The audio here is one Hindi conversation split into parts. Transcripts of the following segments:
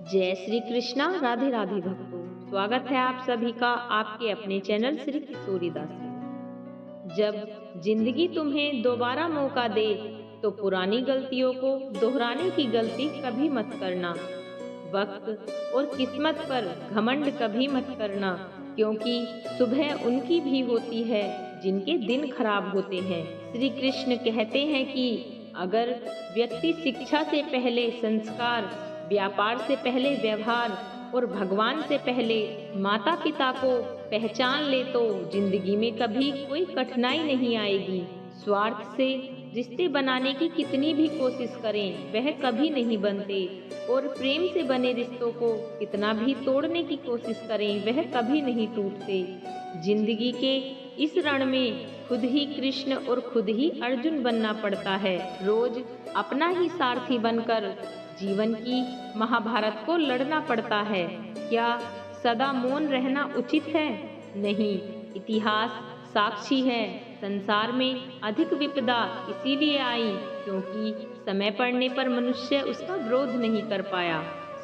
जय श्री कृष्णा। राधे राधे भक्तों, स्वागत है आप सभी का आपके अपने चैनल श्री किशोरी दास में। जब जिंदगी तुम्हें दोबारा मौका दे तो पुरानी गलतियों को दोहराने की गलती कभी मत करना। वक्त और किस्मत पर घमंड कभी मत करना, क्योंकि सुबह उनकी भी होती है जिनके दिन खराब होते हैं। श्री कृष्ण कहते हैं कि अगर व्यक्ति शिक्षा से पहले संस्कार, व्यापार से पहले व्यवहार और भगवान से पहले माता पिता को पहचान ले तो जिंदगी में कभी कोई कठिनाई नहीं आएगी। स्वार्थ से रिश्ते बनाने की कितनी भी कोशिश करें वह कभी नहीं बनते, और प्रेम से बने रिश्तों को कितना भी तोड़ने की कोशिश करें वह कभी नहीं टूटते। जिंदगी के इस रण में खुद ही कृष्ण और खुद ही अर्जुन बनना पड़ता है। रोज अपना ही सारथी बनकर जीवन की महाभारत को लड़ना पड़ता है। क्या सदा मौन रहना उचित है? नहीं, इतिहास साक्षी है। संसार में अधिक विपदा इसीलिए आई क्योंकि समय पड़ने पर मनुष्य उसका विरोध नहीं कर पाया।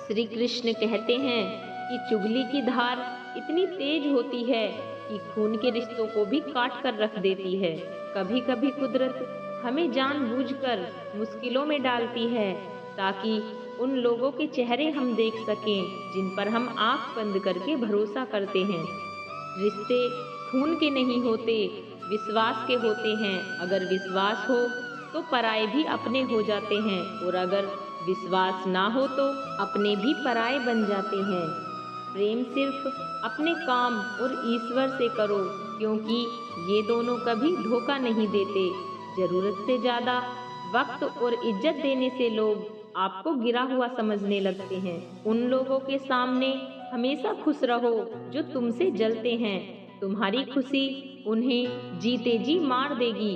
श्री कृष्ण कहते हैं कि चुगली की धार इतनी तेज होती है कि खून के रिश्तों को भी काट कर रख देती है। कभी कभी कुदरत हमें जानबूझकर मुश्किलों में डालती है ताकि उन लोगों के चेहरे हम देख सकें जिन पर हम आंख बंद करके भरोसा करते हैं। रिश्ते खून के नहीं होते, विश्वास के होते हैं। अगर विश्वास हो तो पराये भी अपने हो जाते हैं, और अगर विश्वास ना हो तो अपने भी पराये बन जाते हैं। प्रेम सिर्फ अपने काम और ईश्वर से करो, क्योंकि ये दोनों कभी धोखा नहीं देते। जरूरत से ज्यादा वक्त और इज्जत देने से लोग आपको गिरा हुआ समझने लगते हैं। उन लोगों के सामने हमेशा खुश रहो जो तुमसे जलते हैं। तुम्हारी खुशी उन्हें जीते जी मार देगी।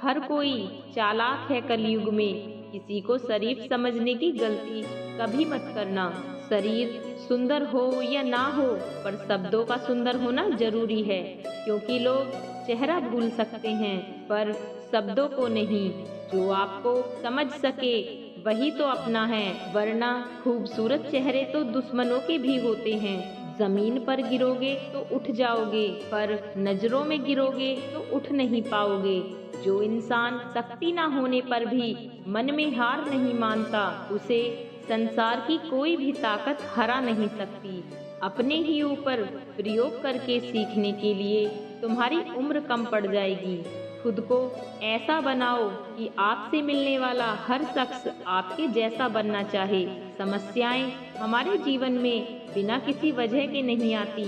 हर कोई चालाक है कलयुग में, किसी को शरीफ समझने की गलती कभी मत करना। शरीर सुंदर हो या ना हो, पर शब्दों का सुंदर होना जरूरी है, क्योंकि लोग चेहरा भूल सकते हैं पर शब्दों को नहीं। जो आपको समझ सके वही तो अपना है, वरना खूबसूरत चेहरे तो दुश्मनों के भी होते हैं। जमीन पर गिरोगे तो उठ जाओगे, पर नजरों में गिरोगे तो उठ नहीं पाओगे। जो इंसान शक्ति ना होने पर भी मन में हार नहीं मानता, उसे संसार की कोई भी ताकत हरा नहीं सकती। अपने ही ऊपर प्रयोग करके सीखने के लिए तुम्हारी उम्र कम पड़ जाएगी। खुद को ऐसा बनाओ कि आपसे मिलने वाला हर शख्स आपके जैसा बनना चाहे। समस्याएं हमारे जीवन में बिना किसी वजह के नहीं आती,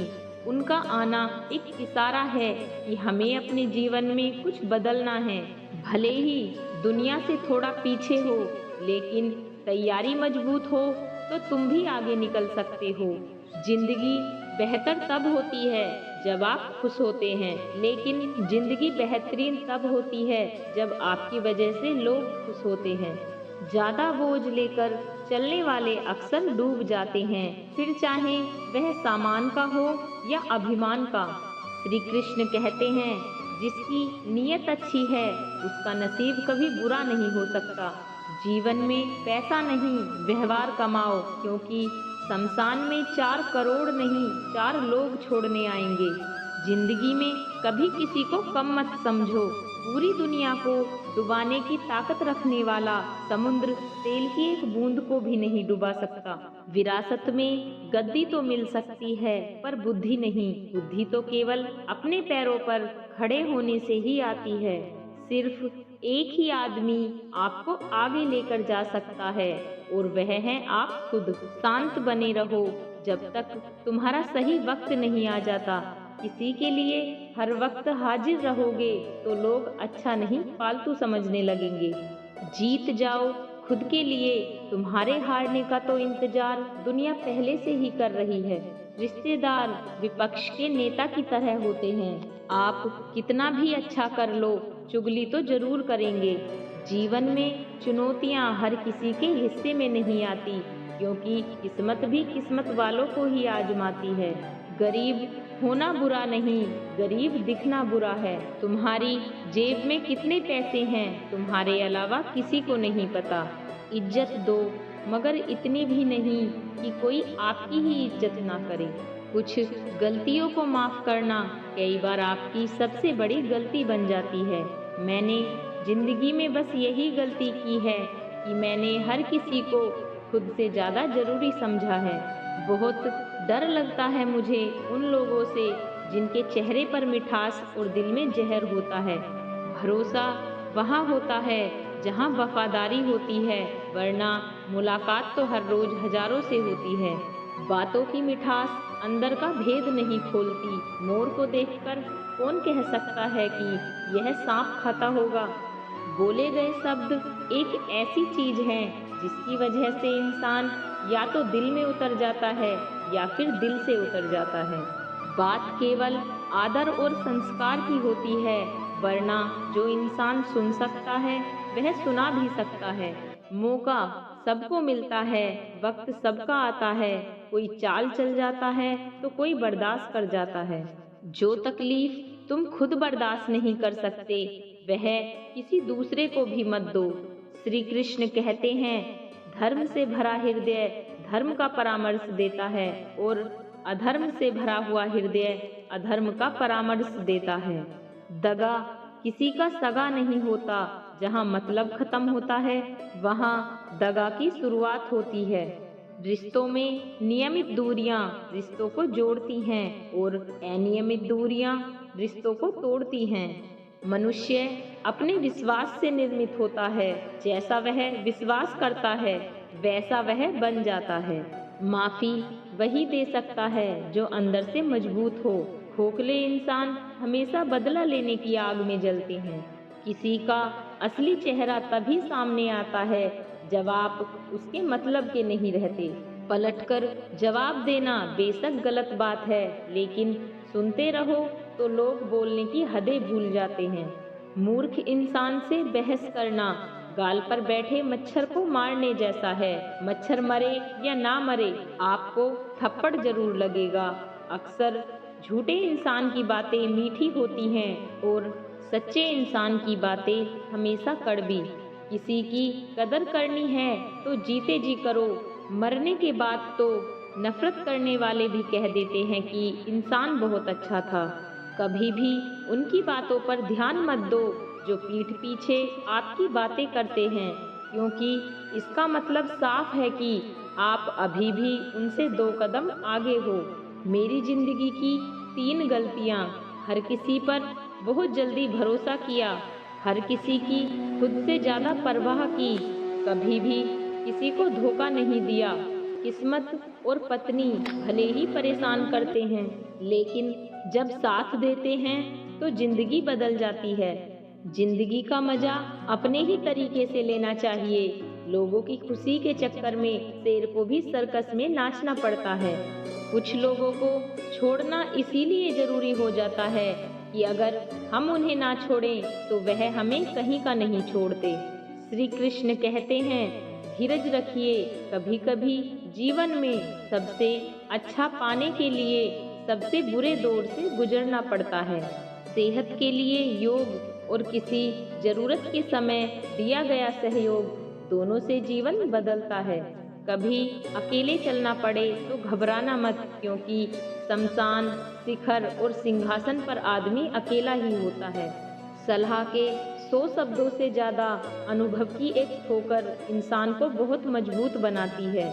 उनका आना एक इशारा है कि हमें अपने जीवन में कुछ बदलना है। भले ही दुनिया से थोड़ा पीछे हो, लेकिन तैयारी मजबूत हो तो तुम भी आगे निकल सकते हो। जिंदगी बेहतर तब होती है जब आप खुश होते हैं, लेकिन जिंदगी बेहतरीन तब होती है जब आपकी वजह से लोग खुश होते हैं। ज्यादा बोझ लेकर चलने वाले अक्सर डूब जाते हैं, फिर चाहे वह सामान का हो या अभिमान का। श्री कृष्ण कहते हैं जिसकी नीयत अच्छी है उसका नसीब कभी बुरा नहीं हो सकता। जीवन में पैसा नहीं व्यवहार कमाओ, क्योंकि शमशान में 4 करोड़ नहीं 4 लोग छोड़ने आएंगे। जिंदगी में कभी किसी को कम मत समझो। पूरी दुनिया को डुबाने की ताकत रखने वाला समुद्र तेल की एक बूंद को भी नहीं डुबा सकता। विरासत में गद्दी तो मिल सकती है पर बुद्धि नहीं। बुद्धि तो केवल अपने पैरों पर खड़े होने से ही आती है। सिर्फ एक ही आदमी आपको आगे लेकर जा सकता है, और वह है आप खुद। शांत बने रहो जब तक तुम्हारा सही वक्त नहीं आ जाता। किसी के लिए हर वक्त हाजिर रहोगे तो लोग अच्छा नहीं फालतू समझने लगेंगे। जीत जाओ खुद के लिए, तुम्हारे हारने का तो इंतजार दुनिया पहले से ही कर रही है। रिश्तेदार विपक्ष के नेता की तरह होते हैं। आप कितना भी अच्छा कर लो, चुगली तो जरूर करेंगे। जीवन में चुनौतियां हर किसी के हिस्से में नहीं आती, क्योंकि किस्मत भी किस्मत वालों को ही आजमाती है। गरीब होना बुरा नहीं, गरीब दिखना बुरा है। तुम्हारी जेब में कितने पैसे हैं तुम्हारे अलावा किसी को नहीं पता। इज्जत दो मगर इतनी भी नहीं कि कोई आपकी ही इज्जत ना करे। कुछ गलतियों को माफ़ करना कई बार आपकी सबसे बड़ी गलती बन जाती है। मैंने जिंदगी में बस यही गलती की है कि मैंने हर किसी को खुद से ज़्यादा ज़रूरी समझा है। बहुत डर लगता है मुझे उन लोगों से जिनके चेहरे पर मिठास और दिल में जहर होता है। भरोसा वहाँ होता है जहाँ वफादारी होती है, वरना मुलाकात तो हर रोज हजारों से होती है। बातों की मिठास अंदर का भेद नहीं खोलती। मोर को देखकर कौन कह सकता है कि यह सांप खाता होगा। बोले गए शब्द एक ऐसी चीज है जिसकी वजह से इंसान या तो दिल में उतर जाता है या फिर दिल से उतर जाता है। बात केवल आदर और संस्कार की होती है, वरना जो इंसान सुन सकता है वह सुना भी सकता है। मौका सबको मिलता है, वक्त सबका आता है, कोई चाल चल जाता है तो कोई बर्दाश्त कर जाता है। जो तकलीफ तुम खुद बर्दाश्त नहीं कर सकते वह किसी दूसरे को भी मत दो। श्री कृष्ण कहते हैं, धर्म से भरा हृदय धर्म का परामर्श देता है और अधर्म से भरा हुआ हृदय अधर्म का परामर्श देता है। दगा किसी का सगा नहीं होता। जहाँ मतलब खत्म होता है वहाँ दगा की शुरुआत होती है। रिश्तों में नियमित दूरियां रिश्तों को जोड़ती हैं और अनियमित दूरियां रिश्तों को तोड़ती हैं। मनुष्य अपने विश्वास से निर्मित होता है। जैसा वह विश्वास करता है वैसा वह बन जाता है। माफी वही दे सकता है जो अंदर से मजबूत हो। खोखले इंसान हमेशा बदला लेने की आग में जलते हैं। किसी का असली चेहरा तभी सामने आता है जब आप उसके मतलब के नहीं रहते। पलटकर जवाब देना बेशक गलत बात है, लेकिन सुनते रहो तो लोग बोलने की हदें भूल जाते हैं। मूर्ख इंसान से बहस करना गाल पर बैठे मच्छर को मारने जैसा है। मच्छर मरे या ना मरे आपको थप्पड़ जरूर लगेगा। अक्सर झूठे इंसान की बातें मीठी होती हैं और सच्चे इंसान की बातें हमेशा कड़वी। किसी की कदर करनी है तो जीते जी करो। मरने के बाद तो नफरत करने वाले भी कह देते हैं कि इंसान बहुत अच्छा था। कभी भी उनकी बातों पर ध्यान मत दो जो पीठ पीछे आपकी बातें करते हैं, क्योंकि इसका मतलब साफ है कि आप अभी भी उनसे 2 कदम आगे हो। मेरी जिंदगी की 3 गलतियाँ। हर किसी पर बहुत जल्दी भरोसा किया, हर किसी की खुद से ज़्यादा परवाह की, कभी भी किसी को धोखा नहीं दिया। किस्मत और पत्नी भले ही परेशान करते हैं, लेकिन जब साथ देते हैं तो जिंदगी बदल जाती है। जिंदगी का मजा अपने ही तरीके से लेना चाहिए। लोगों की खुशी के चक्कर में शेर को भी सर्कस में नाचना पड़ता है। कुछ लोगों को छोड़ना इसीलिए जरूरी हो जाता है कि अगर हम उन्हें ना छोड़ें तो वह हमें कहीं का नहीं छोड़ते। श्री कृष्ण कहते हैं, धीरज रखिए। कभी कभी जीवन में सबसे अच्छा पाने के लिए सबसे बुरे दौर से गुजरना पड़ता है। सेहत के लिए योग और किसी जरूरत के समय दिया गया सहयोग, दोनों से जीवन बदलता है। कभी अकेले चलना पड़े तो घबराना मत, क्योंकि शमशान, शिखर और सिंहासन पर आदमी अकेला ही होता है। सलाह के 100 शब्दों से ज़्यादा अनुभव की एक ठोकर इंसान को बहुत मजबूत बनाती है।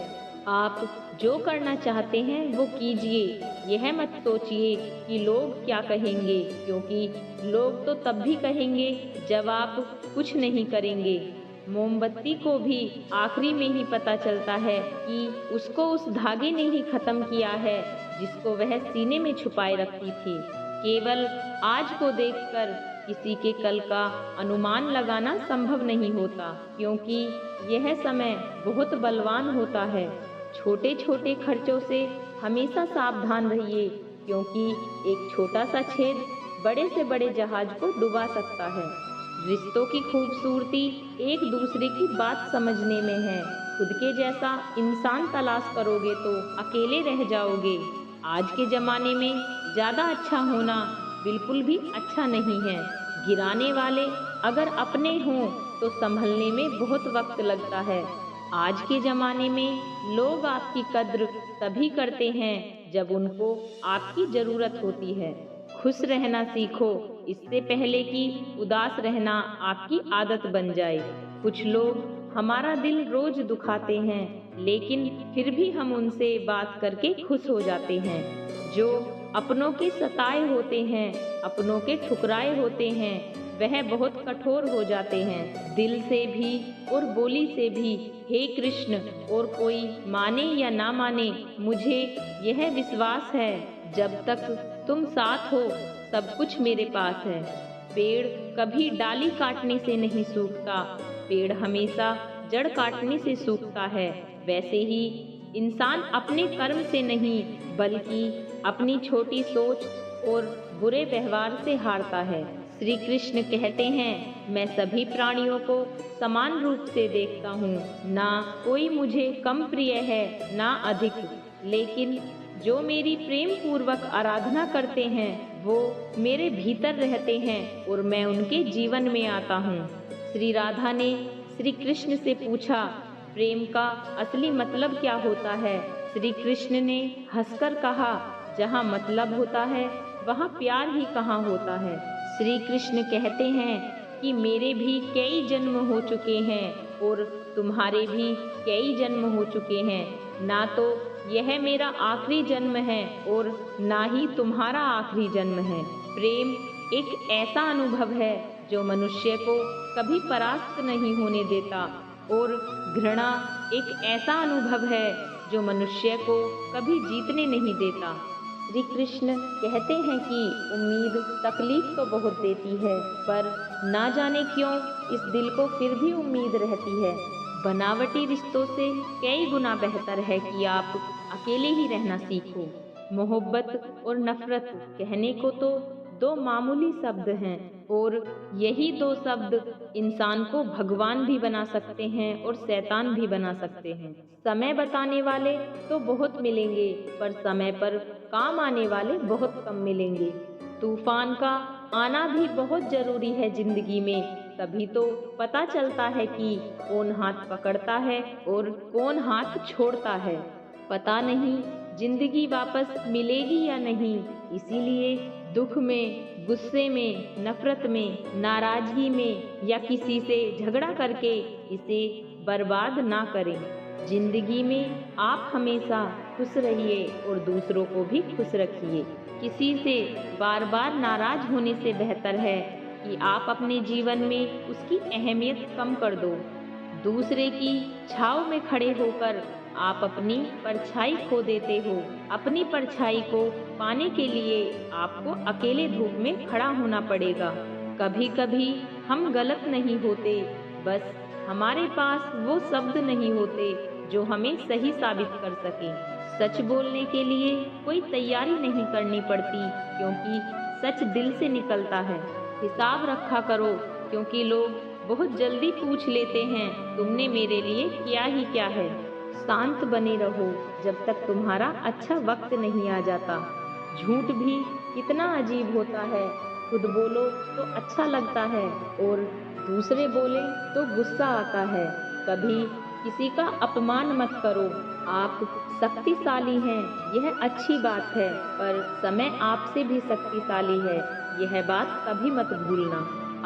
आप जो करना चाहते हैं वो कीजिए। यह मत सोचिए कि लोग क्या कहेंगे, क्योंकि लोग तो तब भी कहेंगे जब आप कुछ नहीं करेंगे। मोमबत्ती को भी आखिरी में ही पता चलता है कि उसको उस धागे ने ही खत्म किया है जिसको वह सीने में छुपाए रखती थी। केवल आज को देखकर किसी के कल का अनुमान लगाना संभव नहीं होता, क्योंकि यह समय बहुत बलवान होता है। छोटे छोटे खर्चों से हमेशा सावधान रहिए, क्योंकि एक छोटा सा छेद बड़े से बड़े जहाज को डुबा सकता है। रिश्तों की खूबसूरती एक दूसरे की बात समझने में है। खुद के जैसा इंसान तलाश करोगे तो अकेले रह जाओगे। आज के ज़माने में ज़्यादा अच्छा होना बिल्कुल भी अच्छा नहीं है। गिराने वाले अगर अपने हों तो संभलने में बहुत वक्त लगता है। आज के ज़माने में लोग आपकी कद्र तभी करते हैं जब उनको आपकी ज़रूरत होती है। खुश रहना सीखो, इससे पहले कि उदास रहना आपकी आदत बन जाए। कुछ लोग हमारा दिल रोज दुखाते हैं, लेकिन फिर भी हम उनसे बात करके खुश हो जाते हैं। जो अपनों के सताए होते हैं, अपनों के ठुकराए होते हैं, वह बहुत कठोर हो जाते हैं, दिल से भी और बोली से भी। हे कृष्ण, और कोई माने या ना माने, मुझे यह विश्वास है जब तक तुम साथ हो सब कुछ मेरे पास है। पेड़ कभी डाली काटने से नहीं सूखता, पेड़ हमेशा जड़ काटने से सूखता है। वैसे ही इंसान अपने कर्म से नहीं, बल्कि अपनी छोटी सोच और बुरे व्यवहार से हारता है। श्री कृष्ण कहते हैं, मैं सभी प्राणियों को समान रूप से देखता हूँ, ना कोई मुझे कम प्रिय है ना अधिक, लेकिन जो मेरी प्रेम पूर्वक आराधना करते हैं वो मेरे भीतर रहते हैं और मैं उनके जीवन में आता हूँ। श्री राधा ने श्री कृष्ण से पूछा, प्रेम का असली मतलब क्या होता है? श्री कृष्ण ने हंसकर कहा, जहाँ मतलब होता है वहाँ प्यार ही कहाँ होता है। श्री कृष्ण कहते हैं कि मेरे भी कई जन्म हो चुके हैं और तुम्हारे भी कई जन्म हो चुके हैं। ना तो यह मेरा आखिरी जन्म है और ना ही तुम्हारा आखिरी जन्म है। प्रेम एक ऐसा अनुभव है जो मनुष्य को कभी परास्त नहीं होने देता, और घृणा एक ऐसा अनुभव है जो मनुष्य को कभी जीतने नहीं देता। श्री कृष्ण कहते हैं कि उम्मीद तकलीफ तो बहुत देती है, पर ना जाने क्यों इस दिल को फिर भी उम्मीद रहती है। बनावटी रिश्तों से कई गुना बेहतर है कि आप अकेले ही रहना सीखो। मोहब्बत और नफरत कहने को तो दो मामूली शब्द हैं, और यही दो शब्द इंसान को भगवान भी बना सकते हैं और शैतान भी बना सकते हैं। समय बताने वाले तो बहुत मिलेंगे, पर समय पर काम आने वाले बहुत कम मिलेंगे। तूफान का आना भी बहुत जरूरी है जिंदगी में, तभी तो पता चलता है कि कौन हाथ पकड़ता है और कौन हाथ छोड़ता है। पता नहीं जिंदगी वापस मिलेगी या नहीं, इसीलिए दुख में, गुस्से में, नफरत में, नाराजगी में या किसी से झगड़ा करके इसे बर्बाद ना करें। जिंदगी में आप हमेशा खुश रहिए और दूसरों को भी खुश रखिए। किसी से बार बार नाराज होने से बेहतर है कि आप अपने जीवन में उसकी अहमियत कम कर दो। दूसरे की छाव में खड़े होकर आप अपनी परछाई खो देते हो। अपनी परछाई को पाने के लिए आपको अकेले धूप में खड़ा होना पड़ेगा। कभी कभी हम गलत नहीं होते, बस हमारे पास वो शब्द नहीं होते जो हमें सही साबित कर सके। सच बोलने के लिए कोई तैयारी नहीं करनी पड़ती, क्योंकि सच दिल से निकलता है। हिसाब रखा करो, क्योंकि लोग बहुत जल्दी पूछ लेते हैं तुमने मेरे लिए किया ही क्या है। शांत बने रहो जब तक तुम्हारा अच्छा वक्त नहीं आ जाता। झूठ भी कितना अजीब होता है, खुद बोलो तो अच्छा लगता है और दूसरे बोले तो गुस्सा आता है। कभी किसी का अपमान मत करो। आप शक्तिशाली हैं, यह अच्छी बात है, पर समय आपसे भी शक्तिशाली है, यह बात कभी मत भूलना।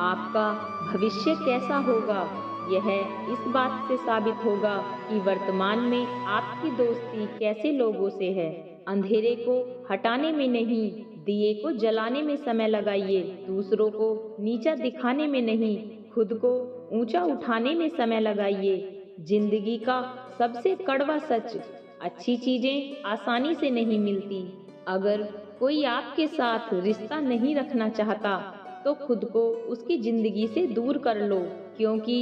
आपका भविष्य कैसा होगा यह इस बात से साबित होगा कि वर्तमान में आपकी दोस्ती कैसे लोगों से है। अंधेरे को हटाने में नहीं, दिए को जलाने में समय लगाइए। दूसरों को नीचा दिखाने में नहीं, खुद को ऊंचा उठाने में समय लगाइए। जिंदगी का सबसे कड़वा सच, अच्छी चीजें आसानी से नहीं मिलती। अगर कोई आपके साथ रिश्ता नहीं रखना चाहता तो खुद को उसकी जिंदगी से दूर कर लो, क्योंकि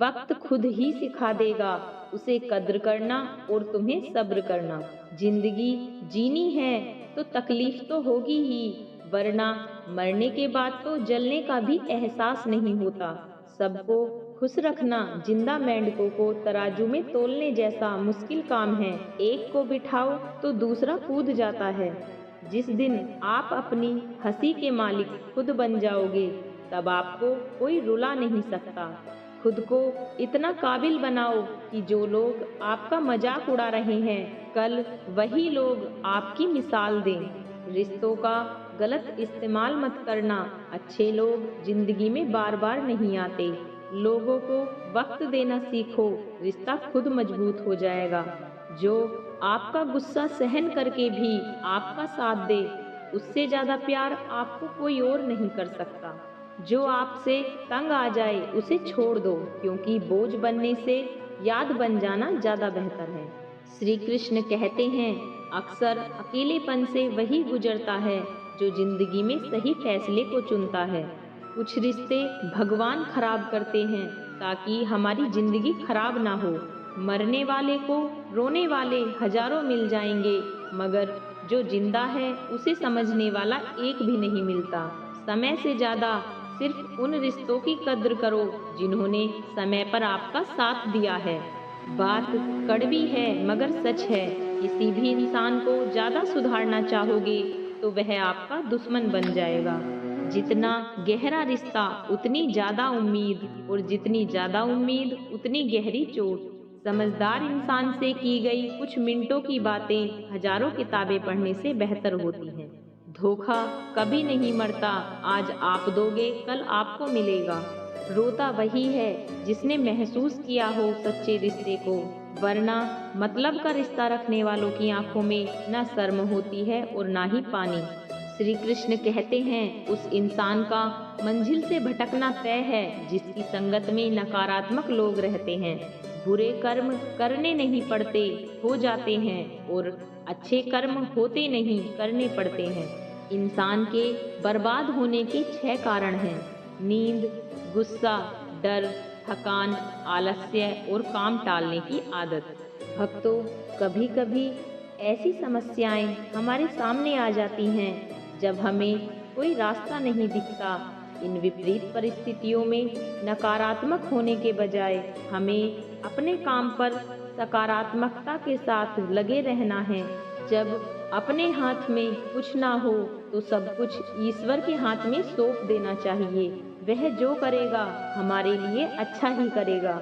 वक्त खुद ही सिखा देगा उसे कद्र करना और तुम्हें सब्र करना। जिंदगी जीनी है तो तकलीफ तो होगी ही, वरना मरने के बाद तो जलने का भी एहसास नहीं होता। सबको खुश रखना जिंदा मेंढकों को तराजू में तोलने जैसा मुश्किल काम है। एक को बिठाओ तो दूसरा कूद जाता है। जिस दिन आप अपनी हंसी के मालिक खुद बन जाओगे, तब आपको कोई रुला नहीं सकता। खुद को इतना काबिल बनाओ कि जो लोग आपका मजाक उड़ा रहे हैं कल वही लोग आपकी मिसाल दें। रिश्तों का गलत इस्तेमाल मत करना। अच्छे लोग जिंदगी में बार बार नहीं आते। लोगों को वक्त देना सीखो, रिश्ता खुद मजबूत हो जाएगा। जो आपका गुस्सा सहन करके भी आपका साथ दे, उससे ज्यादा प्यार आपको कोई और नहीं कर सकता। जो आपसे तंग आ जाए उसे छोड़ दो, क्योंकि बोझ बनने से याद बन जाना ज्यादा बेहतर है। श्री कृष्ण कहते हैं, अक्सर अकेलेपन से वही गुजरता है जो जिंदगी में सही फैसले को चुनता है। कुछ रिश्ते भगवान खराब करते हैं ताकि हमारी जिंदगी खराब ना हो। मरने वाले को रोने वाले हजारों मिल जाएंगे, मगर जो जिंदा है उसे समझने वाला एक भी नहीं मिलता। समय से ज्यादा सिर्फ उन रिश्तों की कद्र करो जिन्होंने समय पर आपका साथ दिया है। बात कड़वी है मगर सच है। किसी भी इंसान को ज्यादा सुधारना चाहोगे तो वह आपका दुश्मन बन जाएगा। जितना गहरा रिश्ता उतनी ज्यादा उम्मीद, और जितनी ज्यादा उम्मीद उतनी गहरी चोट। समझदार इंसान से की गई कुछ मिनटों की बातें हजारों किताबें पढ़ने से बेहतर होती हैं। धोखा कभी नहीं मरता, आज आप दोगे कल आपको मिलेगा। रोता वही है जिसने महसूस किया हो सच्चे रिश्ते को, वरना मतलब का रिश्ता रखने वालों की आंखों में न शर्म होती है और ना ही पानी। श्री कृष्ण कहते हैं, उस इंसान का मंजिल से भटकना तय है जिसकी संगत में नकारात्मक लोग रहते हैं। बुरे कर्म करने नहीं पड़ते, हो जाते हैं, और अच्छे कर्म होते नहीं, करने पड़ते हैं। इंसान के बर्बाद होने के 6 कारण हैं: नींद, गुस्सा, डर, थकान, आलस्य और काम टालने की आदत। भक्तों, कभी कभी ऐसी समस्याएं हमारे सामने आ जाती हैं जब हमें कोई रास्ता नहीं दिखता। इन विपरीत परिस्थितियों में नकारात्मक होने के बजाय हमें अपने काम पर सकारात्मकता के साथ लगे रहना है। जब अपने हाथ में कुछ ना हो तो सब कुछ ईश्वर के हाथ में सौंप देना चाहिए। वह जो करेगा हमारे लिए अच्छा ही करेगा।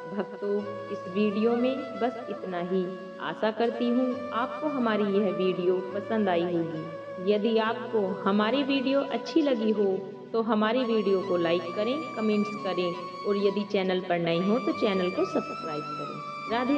भक्तों, इस वीडियो में बस इतना ही। आशा करती हूँ आपको हमारी यह वीडियो पसंद आई होगी। यदि आपको हमारी वीडियो अच्छी लगी हो तो हमारी वीडियो को लाइक करें, कमेंट्स करें, और यदि चैनल पर नए हो तो चैनल को सब्सक्राइब करें। राधे।